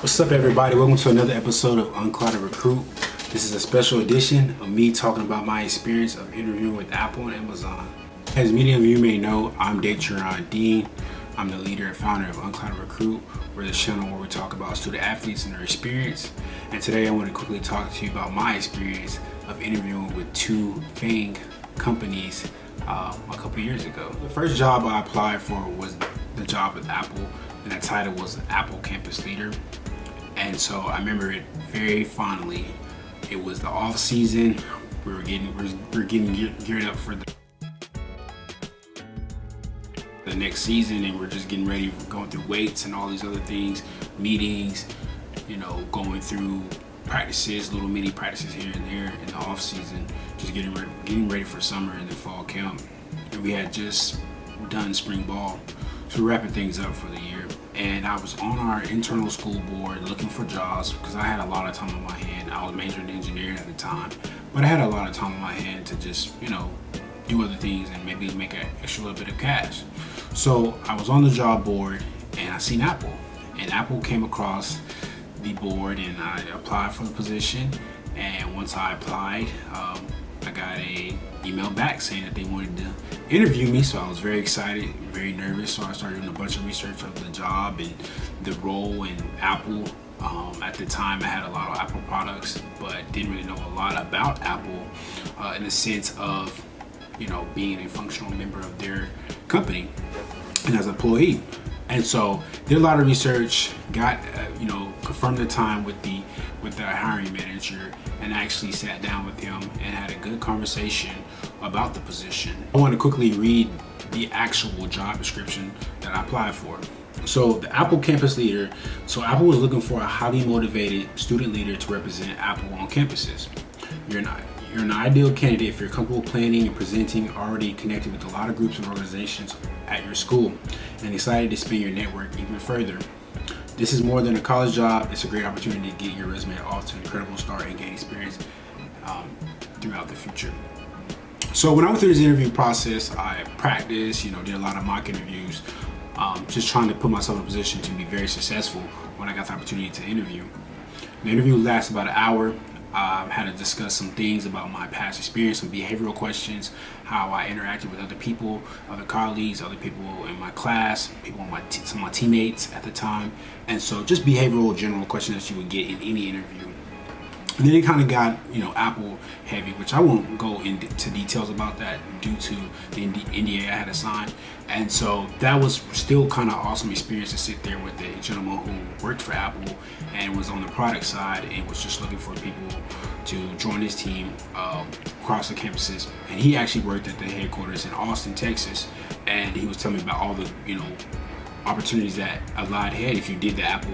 What's up, everybody? Welcome to another episode of Unclouded Recruit. This is a special edition of me talking about my experience of interviewing with Apple and Amazon. As many of you may know, I'm Datron Dean. I'm the leader and founder of Unclouded Recruit. We're the channel where we talk about student athletes and their experience. And today I want to quickly talk to you about my experience of interviewing with two FANG companies a couple years ago. The first job I applied for was the job with Apple, and that title was Apple Campus Leader. And so I remember it very fondly. It was the off season. We were getting geared up for the next season, and we're just getting ready, going through weights and all these other things, meetings, going through practices, little mini practices here and there in the off season, just getting ready for summer and the fall camp. And we had just done spring ball, so we're wrapping things up for the year. And I was on our internal school board looking for jobs because I had a lot of time on my hand. I was majoring in engineering at the time, but I had a lot of time on my hand to just, do other things and maybe make an extra little bit of cash. So I was on the job board and I seen Apple, and Apple came across the board, and I applied for the position. And once I applied, I got a email back saying that they wanted to interview me. So I was very excited, very nervous. So I started doing a bunch of research of the job and the role in Apple. At the time I had a lot of Apple products, but didn't really know a lot about Apple in the sense of, being a functional member of their company and as an employee. And so did a lot of research, got, confirmed the time with the hiring manager, and actually sat down with him and had a good conversation about the position. I want to quickly read the actual job description that I applied for. So the Apple Campus Leader, so Apple was looking for a highly motivated student leader to represent Apple on campuses. You're an ideal candidate if you're comfortable planning and presenting, already connected with a lot of groups and organizations at your school, and excited to expand your network even further. This is more than a college job. It's a great opportunity to get your resume off to an incredible start and gain experience throughout the future. So when I went through this interview process, I practiced, did a lot of mock interviews, just trying to put myself in a position to be very successful when I got the opportunity to interview. The interview lasted about an hour. Had to discuss some things about my past experience, some behavioral questions, how I interacted with other people, other colleagues, other people in my class, some of my teammates at the time. And so just behavioral general questions that you would get in any interview. And then it kind of got, Apple heavy, which I won't go into details about that due to the NDA I had to sign. And so that was still kind of awesome experience to sit there with a gentleman who worked for Apple and was on the product side and was just looking for people to join his team across the campuses. And he actually worked at the headquarters in Austin, Texas. And he was telling me about all the, opportunities that lied ahead if you did the Apple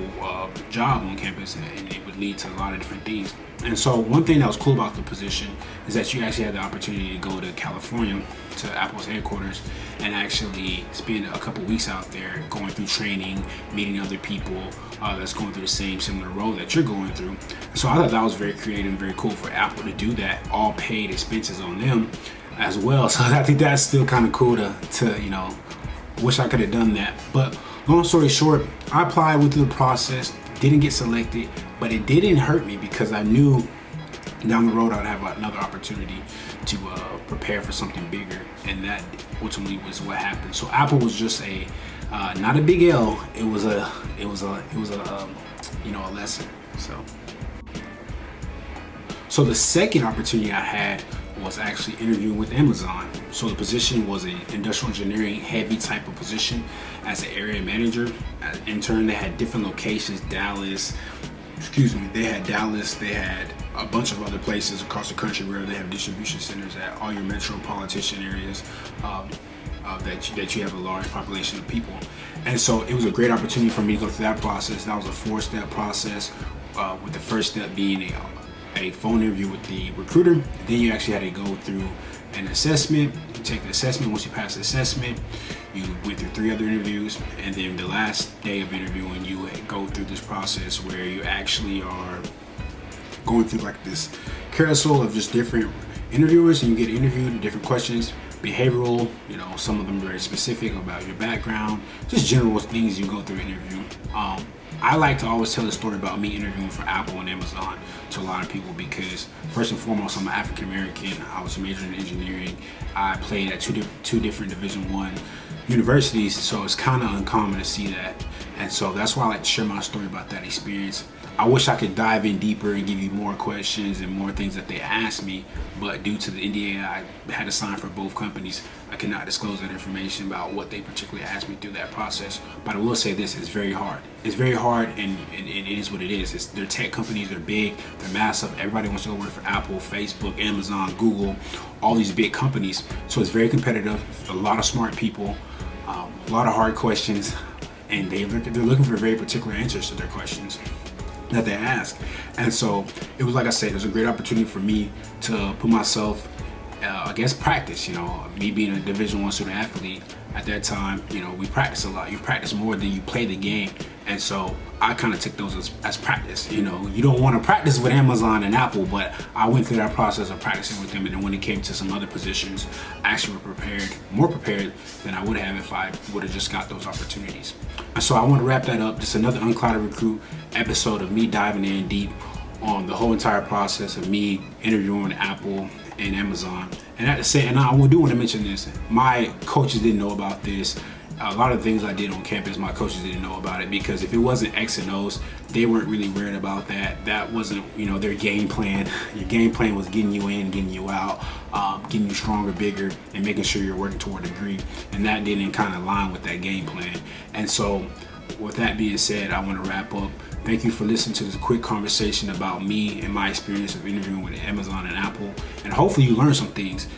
job on campus, and it would lead to a lot of different things. And so one thing that was cool about the position is that you actually had the opportunity to go to California to Apple's headquarters and actually spend a couple weeks out there going through training, meeting other people that's going through the same similar role that you're going through. So I thought that was very creative and very cool for Apple to do that, all paid expenses on them as well. So I think that's still kind of cool to wish I could have done that. But long story short, I applied, went through the process, didn't get selected, but it didn't hurt me because I knew down the road I'd have another opportunity to prepare for something bigger, and that ultimately was what happened. So Apple was just not a big L. It was a lesson. So the second opportunity I had was actually interviewing with Amazon. So the position was an industrial engineering heavy type of position as an area manager. As an intern, they had different locations, they had Dallas, they had a bunch of other places across the country where they have distribution centers at all your metropolitan areas that you have a large population of people. And so it was a great opportunity for me to go through that process. That was a 4-step process, with the first step being a phone interview with the recruiter. Then you actually had to go through an assessment. You take the assessment. Once you pass the assessment, you went through 3 other interviews, and then the last day of interviewing, you go through this process where you actually are going through like this carousel of just different interviewers, and you get interviewed, different questions behavioral, some of them very specific about your background, just general things you go through an interview. I like to always tell the story about me interviewing for Apple and Amazon to a lot of people because first and foremost, I'm an African American. I was majoring in engineering. I played at two different Division I universities, so it's kind of uncommon to see that. And so that's why I like to share my story about that experience. I wish I could dive in deeper and give you more questions and more things that they asked me, but due to the NDA I had to sign for both companies, I cannot disclose that information about what they particularly asked me through that process. But I will say this, it's very hard. It's very hard, and it is what it is. They're tech companies, they're big, they're massive. Everybody wants to go work for Apple, Facebook, Amazon, Google, all these big companies. So it's very competitive, a lot of smart people, a lot of hard questions, and they're looking for very particular answers to their questions that they ask. And so it was, like I said, it was a great opportunity for me to put myself against practice. Me being a Division I student athlete at that time, we practice a lot. You practice more than you play the game. And so I kind of took those as practice. You don't want to practice with Amazon and Apple, but I went through that process of practicing with them. And then when it came to some other positions, I actually were more prepared than I would have if I would have just got those opportunities. And so I want to wrap that up. Just another Unclouded Recruit episode of me diving in deep on the whole entire process of me interviewing Apple and Amazon. And I do want to mention this. My coaches didn't know about this. A lot of things I did on campus, my coaches didn't know about it because if it wasn't X and O's, they weren't really worried about that. That wasn't, their game plan. Your game plan was getting you in, getting you out, getting you stronger, bigger, and making sure you're working toward a degree. And that didn't kind of align with that game plan. And so, with that being said, I want to wrap up. Thank you for listening to this quick conversation about me and my experience of interviewing with Amazon and Apple. And hopefully you learn some things.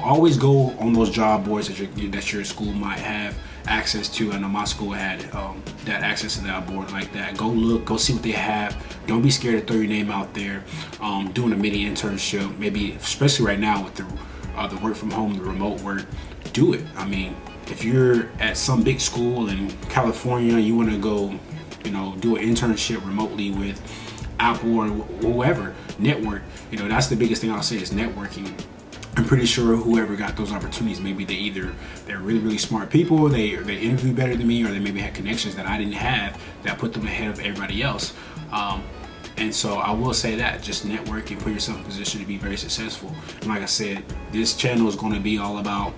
Always go on those job boards that your school might have access to. I know my school had that access to that board like that. Go look, go see what they have. Don't be scared to throw your name out there. Doing a mini internship, maybe especially right now with the work from home, the remote work, do it. I mean, if you're at some big school in California, you want to go, do an internship remotely with Apple or whoever, network. That's the biggest thing I'll say is networking. I'm pretty sure whoever got those opportunities, maybe they're really, really smart people, they interview better than me, or they maybe had connections that I didn't have that put them ahead of everybody else. And so I will say that, just network and put yourself in a position to be very successful. And like I said, this channel is going to be all about,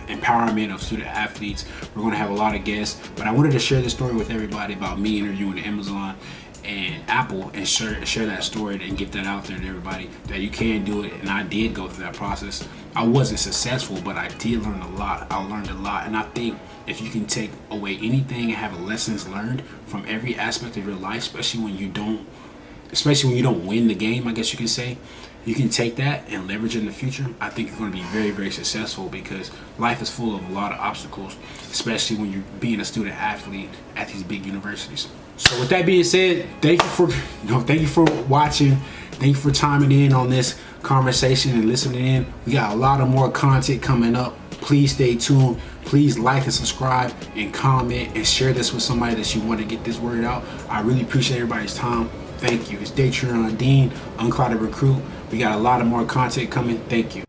empowerment of student athletes. We're going to have a lot of guests, but I wanted to share this story with everybody about me interviewing Amazon and Apple and share that story and get that out there to everybody that you can do it. And I did go through that process. I wasn't successful, but I did learn a lot. I learned a lot, and I think if you can take away anything and have lessons learned from every aspect of your life, especially when you don't win the game, I guess you can say, you can take that and leverage it in the future. I think you're going to be very, very successful because life is full of a lot of obstacles, especially when you're being a student athlete at these big universities. So with that being said, thank you for watching. Thank you for chiming in on this conversation and listening in. We got a lot of more content coming up. Please stay tuned. Please like and subscribe and comment and share this with somebody that you want to get this word out. I really appreciate everybody's time. Thank you. It's Datrion Dean, Unclouded Recruit. We got a lot of more content coming. Thank you.